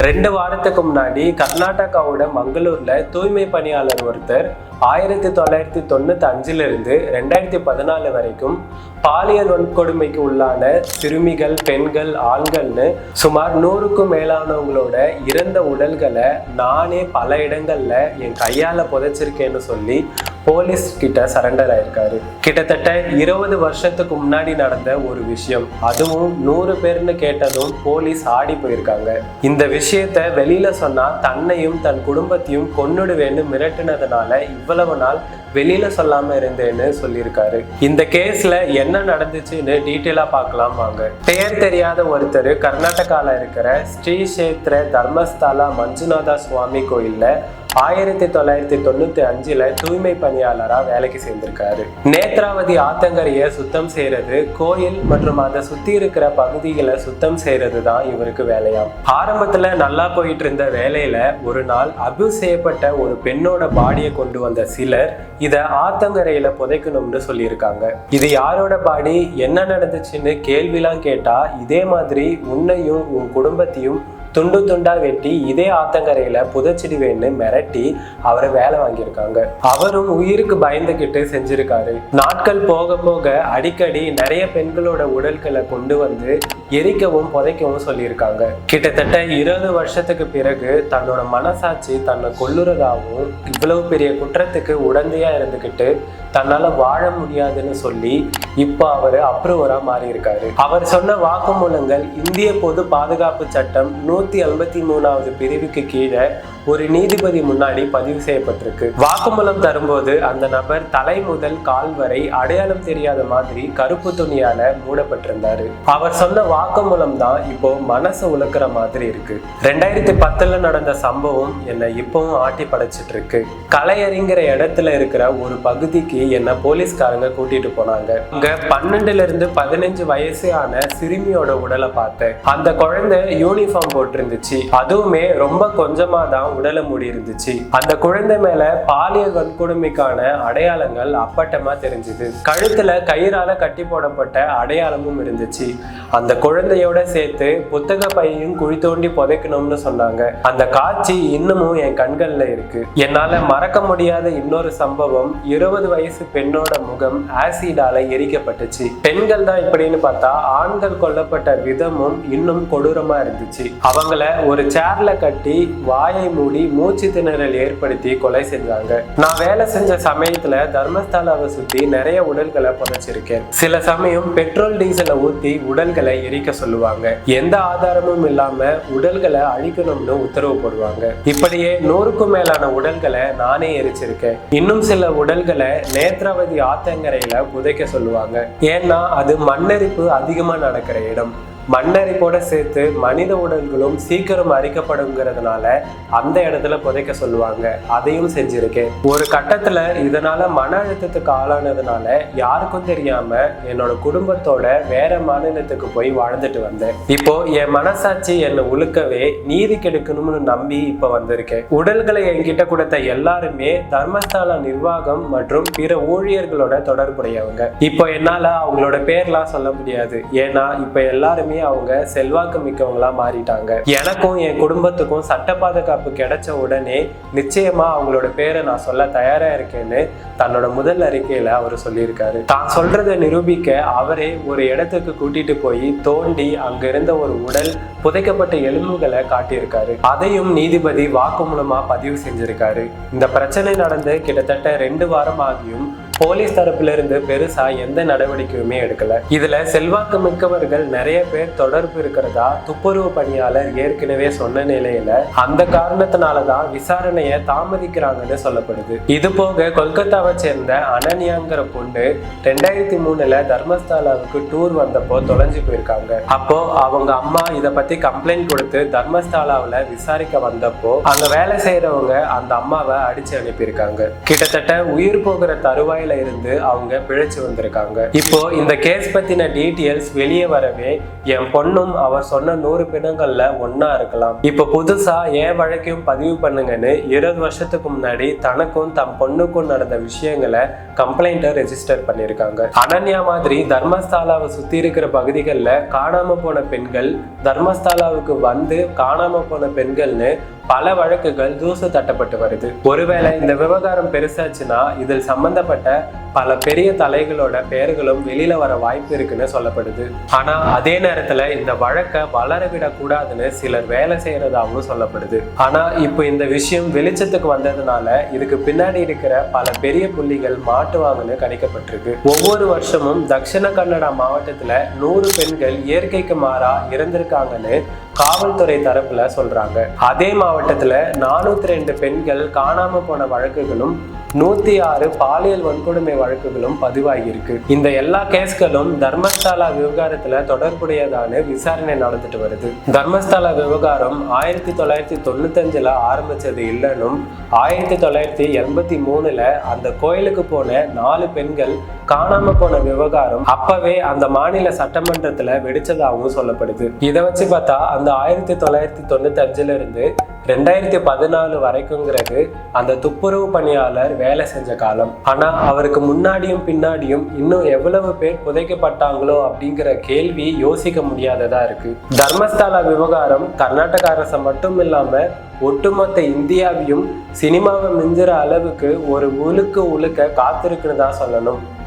2 வாரத்துக்கு முன்னாடி கர்நாடகாவோட மங்களூர்ல தூய்மை பணியாளர் ஒருத்தர் 1995 இருந்து 2014 வரைக்கும் பாலியல் வன்கொடுமைக்கு உள்ளான சிறுமிகள், பெண்கள், ஆண்கள்னு சுமார் 100க்கும் மேலானவங்களோட இறந்த உடல்களை நானே பல இடங்கள்ல என் கையால புதைச்சிருக்கேன்னு சொல்லி போலீஸ் கிட்ட சரண்டர் ஆயிருக்காரு. கிட்டத்தட்ட 20 வருஷத்துக்கு முன்னாடி நடந்த ஒரு விஷயம், அதுவும் 100 பேர்னு கேட்டதும் போலீஸ் ஆடி போயிருக்காங்க. இந்த விஷயத்த வெளியில சொன்னா தன்னையும் தன் குடும்பத்தையும் கொன்னுடுவேன்னு மிரட்டினதுனால இவ்வளவு நாள் வெளியில சொல்லாம இருந்தேன்னு சொல்லியிருக்காரு. இந்த கேஸ்ல என்ன நடந்துச்சுன்னு டீட்டெயிலா பார்க்கலாம் வாங்க. பெயர் தெரியாத ஒருத்தர் கர்நாடகால இருக்கிற ஸ்ரீ கஷேத்திர தர்மஸ்தலா மஞ்சுநாத சுவாமி கோயில்ல 1995 தூய்மை பணியாளரா வேலைக்கு சேர்ந்திருக்காரு. நேத்ராவதி ஆத்தங்கரையை சுத்தம் செய்யறது, கோயில் மற்றும் அதை சுத்தி இருக்கிற பகுதிகளை சுத்தம் செய்யறது தான் இவருக்கு வேலையாம். ஆரம்பத்துல நல்லா போயிட்டு இருந்த வேலையில ஒரு நாள் அபியூஸ் செய்யப்பட்ட ஒரு பெண்ணோட பாடியை கொண்டு வந்த சிலர் இதை ஆத்தங்கரையில புதைக்கணும்னு சொல்லியிருக்காங்க. இது யாரோட பாடி, என்ன நடந்துச்சுன்னு கேள்விலாம் கேட்டா இதே மாதிரி உன்னையும் உன் குடும்பத்தையும் துண்டு துண்டா வெட்டி இதே ஆத்தங்கரையில புதைச்சிடுவேன்னு மிரட்டி அவரை வேலை வாங்கியிருக்காங்க. அவரும் உயிருக்கு பயந்துகிட்டு செஞ்சிருக்காரு. நாட்கள் போக போக அடிக்கடி நிறைய பெண்களோட உடல்களை கொண்டு வந்து எரிக்கவும் புதைக்கவும் சொல்லியிருக்காங்க. கிட்டத்தட்ட 20 வருஷத்துக்கு பிறகு தன்னோட மனசாட்சி தன்னை கொல்லுறதாகவும் இவ்வளவு பெரிய குற்றத்துக்கு உடந்தையா இருந்துகிட்டு தன்னால வாழ முடியாதுன்னு சொல்லி இப்போ அவர் அப்ரூவரா மாறி இருக்காரு. அவர் சொன்ன வாக்குமூலங்கள் இந்திய பொது பாதுகாப்பு சட்டம் 153வது பிரிவுக்கு கீழே ஒரு நீதிபதி முன்னாடி பதிவு செய்யப்பட்டிருக்கு. வாக்குமூலம் தரும்போது அந்த நபர் தலை முதல் கால் வரை அடையாளம் தெரியாத மாதிரி கருப்பு துணியால மூடப்பட்டிருந்தாரு. அவர் சொன்ன வாக்குமூலம் தான் இப்போ மனசு உலக்கிற மாதிரி இருக்கு. 2010 நடந்த சம்பவம் என்னை இப்பவும் ஆட்டி படைச்சிட்டு இருக்கு. கலையறிங்கிற இடத்துல இருக்கிற ஒரு பகுதிக்கு என்ன போலீஸ்காரங்க கூட்டிட்டு போனாங்க. அங்க 12 இருந்து 15 வயசு ஆன சிறுமியோட உடலை பார்த்தேன். அந்த குழந்தை யூனிஃபார்ம் போட்டிருந்துச்சு. அதுவுமே ரொம்ப கொஞ்சமா தான் உடலை மூடி இருந்துச்சு. அந்த குழந்தை மேல பாலியல் வன்கொடுமைக்கான அடையாளங்கள் அப்பட்டமா தெரிஞ்சுது. கழுத்துல கயிறால கட்டி போடப்பட்ட அடையாளமும் இருந்துச்சு. அந்த குழந்தையோட சேர்த்து புத்தக பையையும் குழி தோண்டி புதைக்கணும்னு சொன்னாங்க. அந்த காட்சி இன்னமும் என் கண்கள்ல இருக்கு. என்னால மறக்க முடியாத இன்னொரு சம்பவம், 20 வயசு பெண்ணோட முகம் ஆசிடால எரிக்கப்பட்டுச்சு. பெண்கள் தான் இப்படின்னு பார்த்தா ஆண்கள் கொல்லப்பட்ட விதமும் இன்னும் கொடூரமா இருந்துச்சு. அவங்கள ஒரு சேர்ல கட்டி வாயை மூடி மூச்சு திணறல் ஏற்படுத்தி கொலை செஞ்சாங்க. நான் வேலை செஞ்ச சமயத்துல தர்மஸ்தலாவை சுத்தி நிறைய உடல்களை புதைச்சிருக்கேன். சில சமயம் பெட்ரோல் டீசலை ஊத்தி உடல்களை எரிக்க சொல்லுவாங்க. எந்த ஆதாரமும் இல்லாம உடல்களை அழிக்கணும்னு உத்தரவு போடுவாங்க. இப்படியே 100க்கும் மேலான உடல்களை நானே எரிச்சிருக்கேன். இன்னும் சில உடல்களை நேத்ராவதி ஆத்தங்கரையில புதைக்க சொல்லுவாங்க. ஏன்னா அது மண்ணெரிப்பு அதிகமா நடக்கிற இடம். மண்ணரிப்போட சேர்த்து மனித உடல்களும் சீக்கிரம் அரிக்கப்படுங்கிறதுனால அந்த இடத்துல புதைக்க சொல்லுவாங்க. அதையும் செஞ்சிருக்கேன். ஒரு கட்டத்துல இதனால மன அழுத்தத்துக்கு ஆளானதுனால யாருக்கும் தெரியாம என்னோட குடும்பத்தோட வேற மாநிலத்துக்கு போய் வாழ்ந்துட்டு வந்தேன். இப்போ என் மனசாட்சி என்னை உழுக்கவே நீதி கிடைக்கணும்னு நம்பி இப்ப வந்திருக்கேன். உடல்களை என்கிட்ட கொடுத்த எல்லாருமே தர்மஸ்தலா நிர்வாகம் மற்றும் பிற ஊழியர்களோட தொடர்புடையவங்க. இப்போ என்னால அவங்களோட பேர்லாம் சொல்ல முடியாது. ஏன்னா இப்ப எல்லாருமே அவங்க செல்வாக்கு மிக்கவங்களா மாறிட்டாங்க. எனக்கும் என் குடும்பத்துக்கும் சட்ட பாதுகாப்பு கிடைச்ச உடனே நிச்சயமா அவங்களோட பேரை நான் சொல்ல தயாரா இருக்கேன்னு தன்னோட முதல் அறிக்கையில அவர் சொல்லியிருக்காரு. தான் சொல்றதை நிரூபிக்க அவரே ஒரு இடத்துக்கு கூட்டிட்டு போய் தோண்டி அங்க இருந்த ஒரு உடல் புதைக்கப்பட்ட எலும்புகளை காட்டியிருக்காரு. அதையும் நீதிபதி வாக்குமூலமா பதிவு செஞ்சிருக்காரு. இந்த பிரச்சனை நடந்து கிட்டத்தட்ட 2 வாரம் ஆகியும் போலீஸ் தரப்புல இருந்து பெருசா எந்த நடவடிக்கையுமே எடுக்கல. இதுல செல்வாக்கு மிக்கவர்கள் நிறைய பேர் தொடர்பு இருக்கிறதா துப்புரவு பணியாளர் ஏற்கனவே சொன்ன நிலையில அந்த காரணத்தினாலதான் விசாரணையை தாமதிக்கிறாங்கன்னு சொல்லப்படுது. இது போக கொல்கத்தாவை சேர்ந்த அனன்யாங்கிற பொண்ணு 2003 தர்மஸ்தலாவுக்கு டூர் வந்தப்போ தொலைஞ்சு போயிருக்காங்க. அப்போ அவங்க அம்மா இதை பத்தி கம்ப்ளைண்ட் கொடுத்து தர்மஸ்தலாவுல விசாரிக்க வந்தப்போ அங்க வேலை செய்யறவங்க அந்த அம்மாவை அடிச்சு அனுப்பியிருக்காங்க. கிட்டத்தட்ட உயிர் போகிற தருவாயில தண்டனையில இருந்து அவங்க பிழைச்சு வந்திருக்காங்க. இப்போ இந்த கேஸ் பத்தின டீட்டெயில்ஸ் வெளியே வரவே என் பொண்ணும் அவர் சொன்ன 100 பிணங்கள்ல ஒன்னா இருக்கலாம், இப்ப புதுசா என் வழக்கையும் பதிவு பண்ணுங்கன்னு 20 வருஷத்துக்கு முன்னாடி தனக்கும் தம் பொண்ணுக்கும் நடந்த விஷயங்களை கம்ப்ளைண்ட்டை ரெஜிஸ்டர் பண்ணியிருக்காங்க. அனன்யா மாதிரி தர்மஸ்தாலாவை சுத்தி இருக்கிற பகுதிகளில் காணாம போன பெண்கள், தர்மஸ்தாலாவுக்கு வந்து காணாம போன பெண்கள்னு பல வழக்குகள் தூசு தட்டப்பட்டு வருது. ஒருவேளை இந்த விவகாரம் பெருசாச்சுன்னா இதில் சம்பந்தப்பட்ட பல பெரிய தலைகளோட பெயர்களும் வெளியில வர வாய்ப்பு இருக்குன்னு சொல்லப்படுது. ஆனா அதே நேரத்துல இந்த வழக்கை வளர விடக்கூடாதுன்னு சிலர் வேலை செய்யறதாகவும் சொல்லப்படுது. ஆனா இப்போ இந்த விஷயம் வெளிச்சத்துக்கு வந்ததுனால இதுக்கு பின்னாடி இருக்கிற பல பெரிய புள்ளிகள் மாட்டுவாங்கன்னு கணிக்கப்பட்டிருக்கு. ஒவ்வொரு வருஷமும் தட்சிண கன்னடா மாவட்டத்துல 100 பெண்கள் இயற்கைக்கு மாறா இறந்திருக்காங்கன்னு காவல்துறை தரப்புல சொல்றாங்க. அதே மாவட்டத்துல 402 பெண்கள் காணாம போன வழக்குகளும் 106 பாலியல் வன்கொடுமை வழக்குகளும் பதிவாகியிருக்கு. இந்த எல்லா கேஸ்களும் தர்மஸ்தலா விவகாரத்துல தொடர்புடையதான விசாரணை நடந்துட்டு வருது. தர்மஸ்தலா விவகாரம் 1995 ஆரம்பிச்சது இல்லைன்னும் 1983 அந்த கோயிலுக்கு போன 4 பெண்கள் காணாம போன விவகாரம் அப்பவே அந்த மாநில சட்டமன்றத்துல வெடிச்சதாகவும் சொல்லப்படுது. இதை வச்சு பார்த்தா அந்த 1995 இருந்து 2014 வரைக்கும்ங்கிறது அந்த துப்புரவு பணியாளர் வேலை செஞ்ச காலம். ஆனா அவருக்கு முன்னாடியும் பின்னாடியும் இன்னும் எவ்வளவு பேர் புதைக்கப்பட்டாங்களோ அப்படிங்கிற கேள்வி யோசிக்க முடியாததா இருக்கு. தர்மஸ்தலா விவகாரம் கர்நாடக அரசை மட்டும் இல்லாம ஒட்டுமொத்த இந்தியாவையும் சினிமாவை மிஞ்சுற அளவுக்கு ஒரு உழுக்க காத்திருக்குன்னு தான் சொல்லணும்.